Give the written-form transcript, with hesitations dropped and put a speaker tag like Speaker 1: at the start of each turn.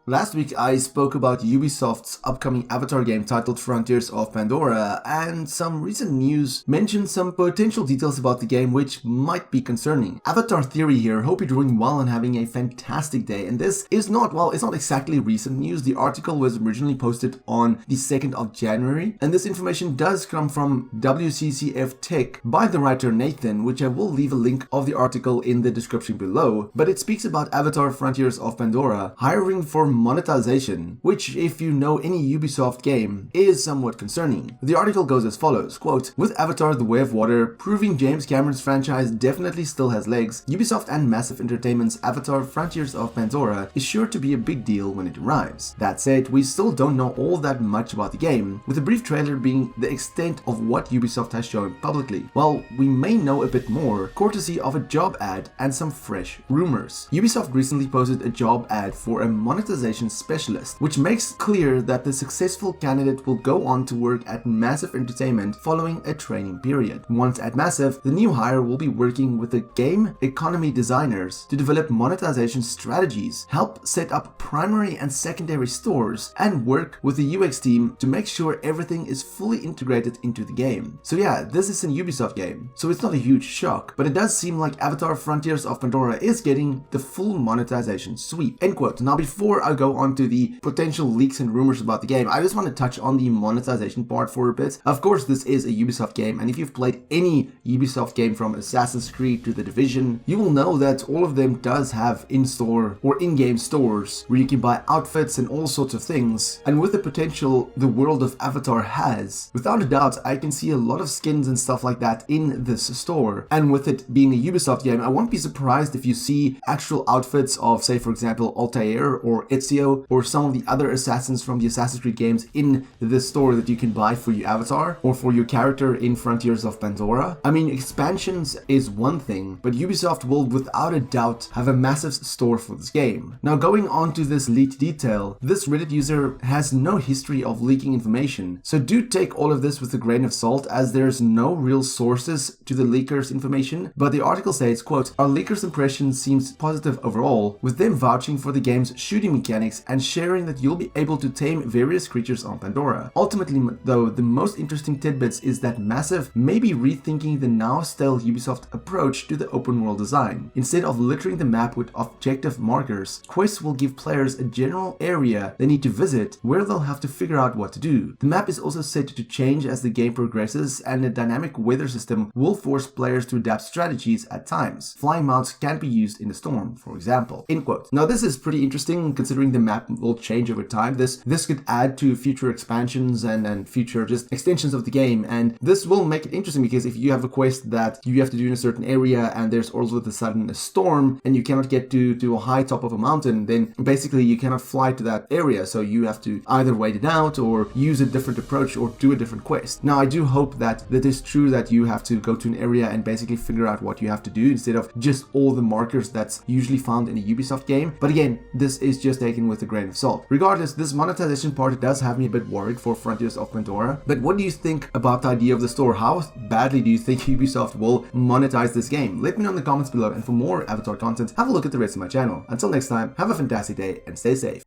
Speaker 1: Last week I spoke about Ubisoft's upcoming Avatar game titled Frontiers of Pandora, and some recent news mentioned some potential details about the game which might be concerning. Avatar Theory here, hope you're doing well and having a fantastic day. And this is not, well, it's not exactly recent news. The article was originally posted on the 2nd of January, and this information does come from WCCF Tech by the writer Nathan, which I will leave a link of the article in the description below. But it speaks about Avatar Frontiers of Pandora hiring for monetization, which, if you know any Ubisoft game, is somewhat concerning. The article goes as follows, quote, "With Avatar: The Way of Water proving James Cameron's franchise definitely still has legs, Ubisoft and Massive Entertainment's Avatar Frontiers of Pandora is sure to be a big deal when it arrives. That said, we still don't know all that much about the game, with a brief trailer being the extent of what Ubisoft has shown publicly. While we may know a bit more, courtesy of a job ad and some fresh rumors. Ubisoft recently posted a job ad for a monetization specialist, which makes clear that the successful candidate will go on to work at Massive Entertainment following a training period. Once at Massive, the new hire will be working with the game economy designers to develop monetization strategies, help set up primary and secondary stores, and work with the UX team to make sure everything is fully integrated into the game." So yeah, this is an Ubisoft game, so it's not a huge shock, but it does seem like Avatar Frontiers of Pandora is getting the full monetization sweep. End quote. Now, before I go on to the potential leaks and rumors about the game, I just want to touch on the monetization part for a bit. Of course, this is a Ubisoft game, and if you've played any Ubisoft game from Assassin's Creed to The Division, you will know that all of them does have in-store or in-game stores where you can buy outfits and all sorts of things. And with the potential the world of Avatar has, without a doubt, I can see a lot of skins and stuff like that in this store. And with it being a Ubisoft game, I won't be surprised if you see actual outfits of, say, for example, Altair or Ezio or some of the other assassins from the Assassin's Creed games in this store that you can buy for your avatar or for your character in Frontiers of Pandora. I mean, expansions is one thing, but Ubisoft will without a doubt have a massive store for this game. Now, going on to this leaked detail, this Reddit user has no history of leaking information, so do take all of this with a grain of salt, as there's no real sources to the leaker's information. But the article says, quote, "Our leaker's impression seems positive overall, with them vouching for the game's shooting mechanics and sharing that you'll be able to tame various creatures on Pandora. Ultimately, though, the most interesting tidbits is that Massive may be rethinking the now stale Ubisoft approach to the open world design. Instead of littering the map with objective markers, quests will give players a general area they need to visit where they'll have to figure out what to do. The map is also said to change as the game progresses, and a dynamic weather system will force players to adapt strategies at times. Flying mounts can be used in the storm, for example." End quote. Now, this is pretty interesting considering the map will change over time. This could add to future expansions and future just extensions of the game, and this will make it interesting because if you have a quest that you have to do in a certain area and there's all of a sudden a storm and you cannot get to a high top of a mountain, then basically you cannot fly to that area, so you have to either wait it out or use a different approach or do a different quest. Now, I do hope that it is true that you have to go to an area and basically figure out what you have to do instead of just all the markers that's usually found in a Ubisoft game, but again, this is just taken with a grain of salt. Regardless, this monetization part does have me a bit worried for Frontiers of Pandora. But what do you think about the idea of the store? How badly do you think Ubisoft will monetize this game? Let me know in the comments below, and for more Avatar content, have a look at the rest of my channel. Until next time, have a fantastic day and stay safe.